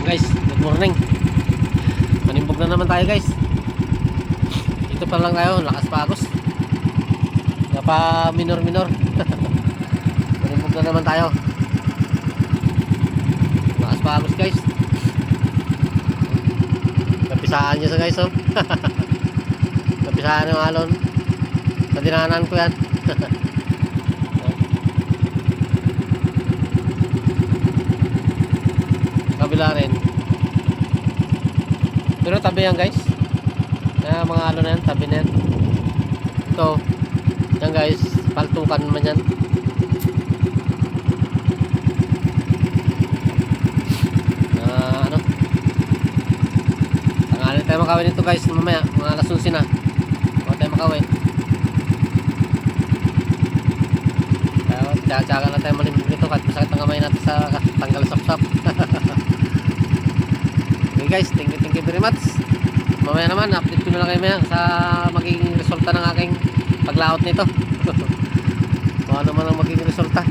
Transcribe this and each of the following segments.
Guys, good morning. Manimbog na naman tayo guys. Ito pa lang tayo, lakas pa agos. Wala pa minor. Manimbog na naman tayo. Lakas pa agos guys. Napisaan nyo sa guys oh. Napisaan yung alon. Sa dinanan ko yan. Kabila rin. Pero tabi yan guys. Mga alon na yan, tabi na yan. Ito. Yan guys, paltukan naman yan. Ano? Tangalan tayo makawin nito guys mamaya. Mga alas 11 na. Huwag tayo makawin. Tsaga lang tayo malimit nito kahit masakit ang kamay natin sa tanggal sap-sap. Okay guys, thank you very much. Mamaya naman, update ko na lang kayo maya sa magiging resulta ng aking paglaot nito. Kung ano man ang magiging resulta.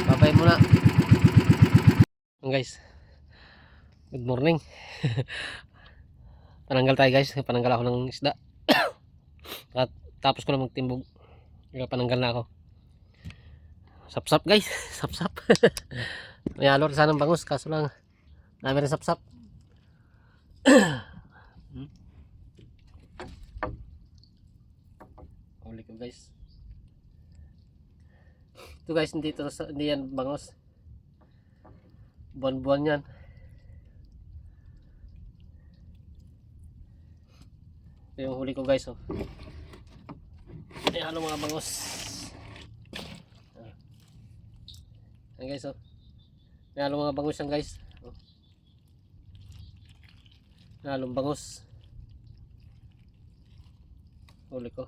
Babay muna. Guys, good morning. Pananggal tayo guys, pananggal ako ng isda. At tapos ko na magtimbog. Pananggal na ako. Sap-sap guys, sap-sap. May alor sana ng bangus, kaso lang dami rin sap-sap. Huli ko guys. Ito guys, hindi yan bangus. Buwan-buwan yan. Ito yung huli ko guys oh. Ayan ano mga bangus. Ayan guys oh. May halong mga bangus yan guys oh. May halong bangus. Huli ko.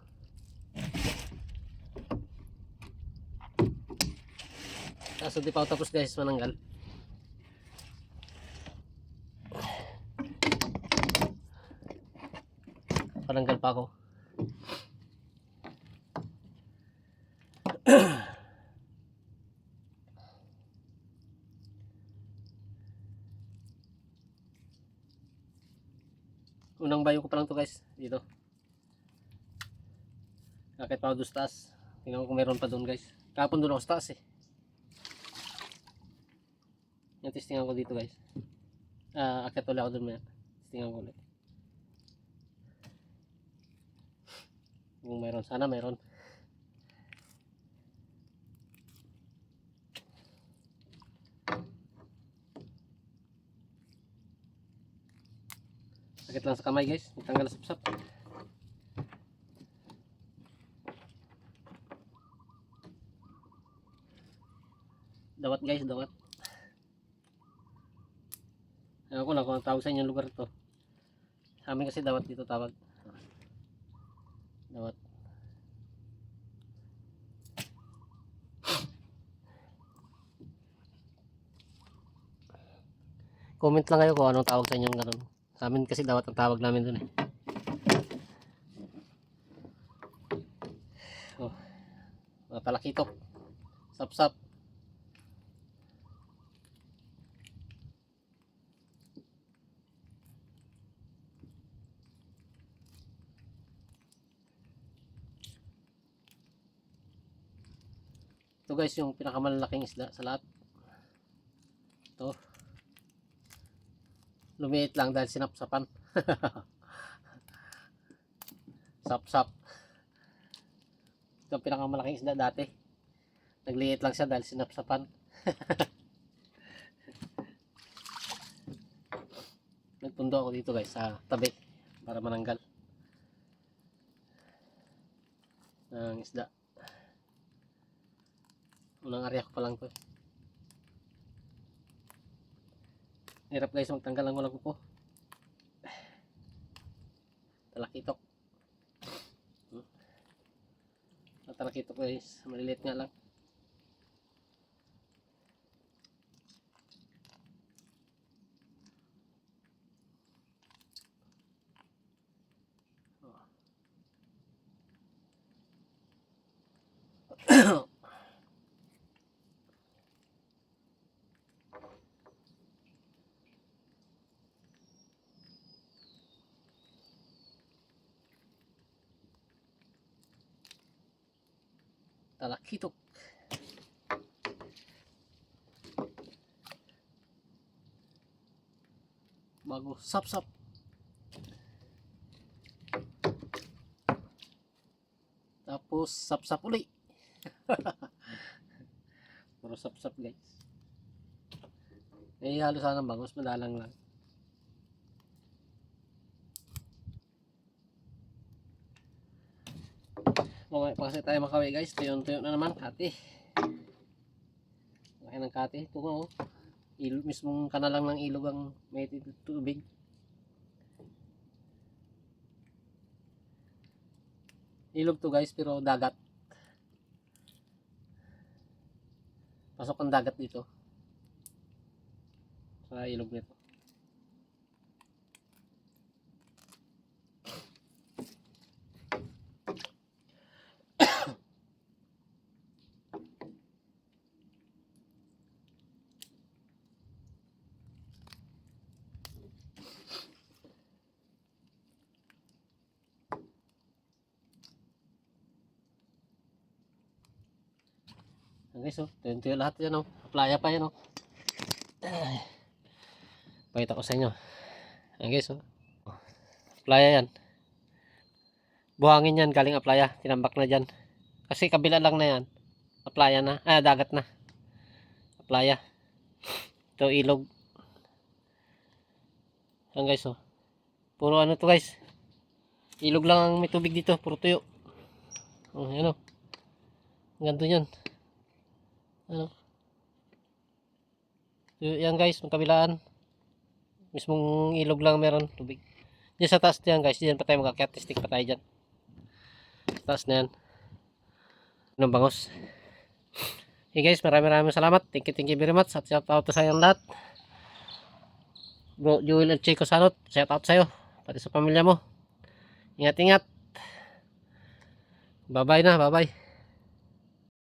Kaso di pa ako tapos guys mananggal. Pananggal pa ako. Unang bayo ko pa lang to guys dito. Akit pa ako doon sa taas. Tingnan ko kung meron pa doon guys. Kapon doon ako sa taas eh. Yung testingan ko dito guys. Akit ulit ako doon maya. Testingan ko ulit. Kung meron, sana meron. Sakit lang sa kamay guys, tanggal sap-sap. Dawat guys, dawat. Ewan ko lang kung tawag sa inyong lugar ito. Sa amin kasi dawat dito tawag. Dawat. Comment lang kayo kung anong tawag sa inyong ganun. Sa amin kasi dawat ang tawag namin dun eh. Oh, mga palakitok. Sap-sap. Ito guys yung pinakamalaking isda sa lahat. Ito. Lumiit lang dahil sinapsapan. Sap-sap. Ito ang pinakamalaking isda dati. Nagliit lang siya dahil sinapsapan. Nagpundo ako dito guys sa tabi para mananggal ng isda. Unang area ko pa lang to. Hirap guys magtanggal ng walang kuko. Talakitok. Talakitok guys, maliliit nga lang. Talakitok. Bago sap-sap. Tapos sap-sap uli. Puro sap-sap guys. Eh halo sana ng bangus, madalang lang. Mamaya pa kasi tayo makawi guys. Tuyo-tuyo na naman kati. Laki ng kati. Ito nga oh. Ilog, mismong kanalang ng ilog ang may tubig. Ilog to guys pero dagat. Pasok ang dagat dito. Sa ilog nito. Guys, oh, tuyo lahat yan, oh. Playa pa yan, oh. Pakita ko sa inyo. Ayan, guys, oh. Playa yan. Buhangin yan, galing playa. Tinambak na dyan. Kasi kabila lang na yan. Playa na. Dagat na. Playa. Ito, ilog. Ayan, guys, oh. Puro ano to, guys. Ilog lang ang may tubig dito. Puro tuyo. Oh, yan, oh. Ganto yan. Ano? Yan guys, magkabilaan. Mismong ilog lang meron tubig. Diyan sa taas diyan guys, diyan pa tayo magkakyat, stick pa tayo diyan. Taas na yan. Ng bangos. Hey guys, maraming salamat. Thank you very much. At shout out sa sayang lahat. Bro Joel at Chico Sanot, shout out sa'yo. Pati sa pamilya mo. Ingat-ingat. Bye bye na, bye bye.